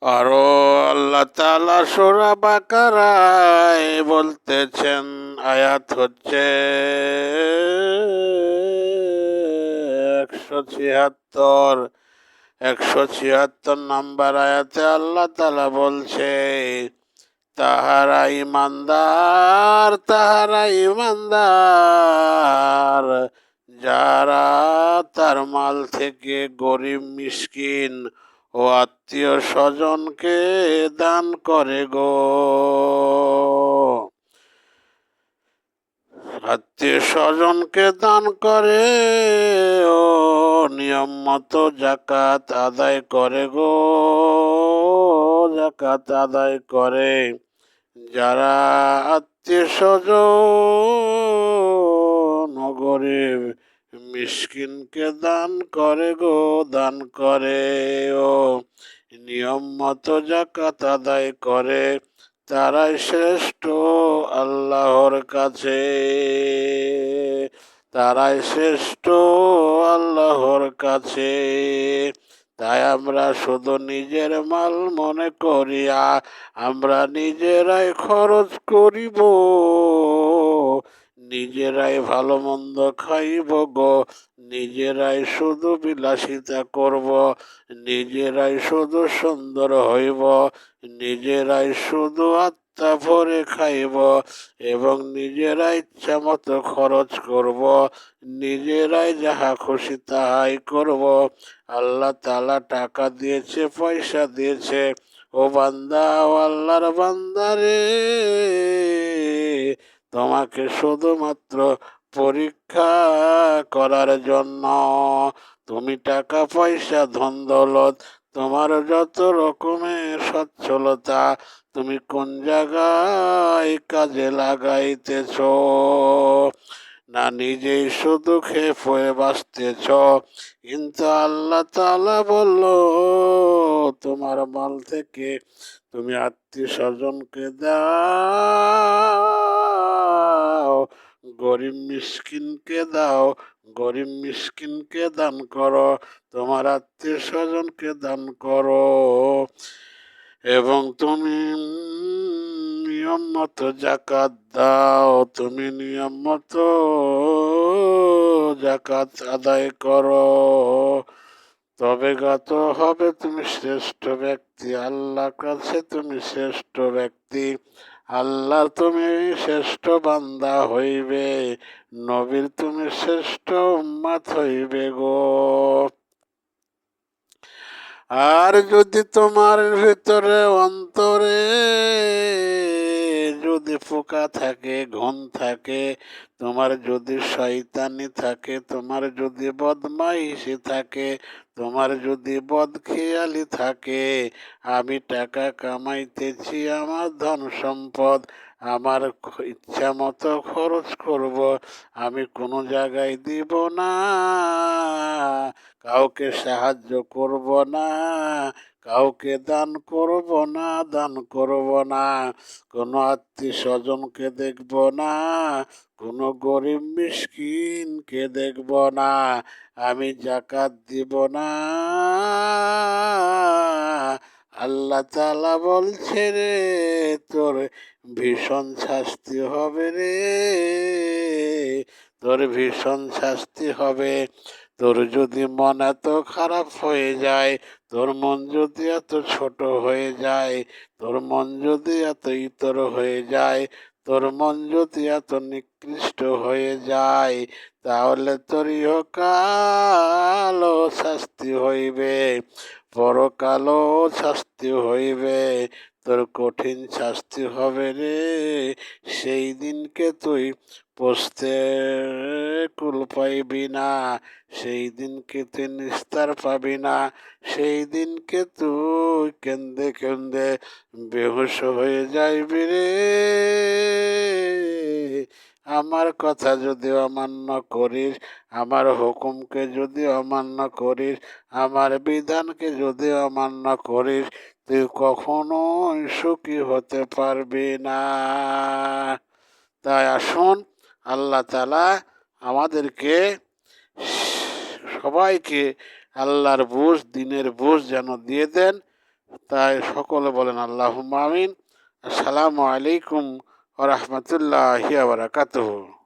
আরো আল্লাহ তাআলা সূরা বাকারায় বলতেছেন, আয়াত হচ্ছে 176। 176 নাম্বার আয়াতে আল্লাহ তাআলা বলছে, তাহারা ইমানদার যারা তার মাল থেকে গরিব মিসকিন ও আত্মীয় স্বজনকে দান করে গো। আত্মীয় স্বজনকে দান করে ও নিয়ম মতো জাকাত আদায় করে গো, জাকাত আদায় করে। যারা আত্মীয় স্বজন ও গরিব মিসকিনকে দান করে গো, দান করে ও নিয়ম মতো জাকাত আদায় করে, তারাই শ্রেষ্ঠ আল্লাহর কাছে, তারাই শ্রেষ্ঠ আল্লাহর কাছে। তাই আমরা শুধু নিজের মাল মনে করিয়া আমরা নিজেরাই খরচ করিব, নিজেরাই ভালো মন্দ খাইব গো, নিজেরাই শুধু বিলাসিতা করব, নিজেরাই শুধু সুন্দর হইব, নিজেরাই শুধু আত্মা ভরে খাইব এবং নিজেরাই ইচ্ছা মতো খরচ করব, নিজেরাই যাহা খুশি তাহাই করব। আল্লাহ তাআলা টাকা দিয়েছে, পয়সা দিয়েছে, ও বান্দা, ও আল্লাহর বান্দারে, তোমাকে শুধুমাত্র পরীক্ষা করার জন্য। তুমি টাকা পয়সা ধন দৌলত, তোমার যত রকমের সচ্ছলতা, তুমি কোন জায়গায় কাজে লাগাইতেছ, না নিজেই শুধু খেয়ে পয়ে বাঁচতেছ। কিন্তু আল্লাহ তাআলা বলল, তোমার মাল থেকে তুমি আত্মীয় স্বজনকে দাও, গরিব মিসকিনকে দাও, গরিব মিসকিনকে দান করো, তোমার আত্মীয় স্বজনকে দান করো, এবং তুমি নিয়ম মতো জাকাত দাও, তুমি নিয়ম মতো জাকাত আদায় করো, তবে গত হবে তুমি শ্রেষ্ঠ ব্যক্তি, আল্লাহর কাছে তুমি শ্রেষ্ঠ ব্যক্তি, আল্লাহ তুমি শ্রেষ্ঠ বান্দা হইবে, নবীর তুমি শ্রেষ্ঠ উম্মত হইবে গো। আর যদি তোমার ভিতরে অন্তরে যদি পোকা থাকে, ঘুম থাকে, তোমার যদি শয়তানি থাকে, তোমার যদি বদমাইশি থাকে, তোমার যদি বদখেয়ালি থাকে, আমি টাকা কামাইতেছি, আমার ধন সম্পদ আমার ইচ্ছা মতো খরচ করব, আমি কোনো জায়গায় দিব না, কাউকে সাহায্য করব না, কাউকে দান করব না, দান করব না, কোনো আত্মীয় স্বজনকে দেখব না, কোনো গরিব মিসকিনকে দেখব না, আমি জাকাত দিব না, আল্লাহ তাআলা বলছে রে, তোর ভীষণ শাস্তি হবে রে, তোর ভীষণ শাস্তি হবে। তোর যদি মন এত খারাপ হয়ে যায়, তোর মন যদি এত ছোট হয়ে যায়, তোর মন যদি এত ইতর হয়ে যায়, তোর মন যদি এত নিকৃষ্ট হয়ে যায়, তাহলে তোর ইহকালও শাস্তি হইবে, পরকালও শাস্তি হইবে, তোর কঠিন শাস্তি হবে রে। সেই দিনকে তুই পৌঁছতে কুল পাইবি না, সেই দিনকে তুই নিস্তার পাবি না, সেই দিনকে তুই কেন্দে কেন্দে বেহুশ হয়ে যাইবি রে। আমার কথা যদি অমান্য করিস, আমার হুকুমকে যদি অমান্য করিস, আমার বিধানকে যদি অমান্য করিস, তুই কখনোই সুখী হতে পারবি না। তাই আসুন, আল্লাহ তাআলা আমাদেরকে সবাইকে আল্লাহর বুঝ, দিনের বুঝ যেন দিয়ে দেন। তাই সকলে বলেন আল্লাহুম্মা আমিন। আসসালামু আলাইকুম ওয়া রাহমাতুল্লাহি ওয়া বারাকাতুহু।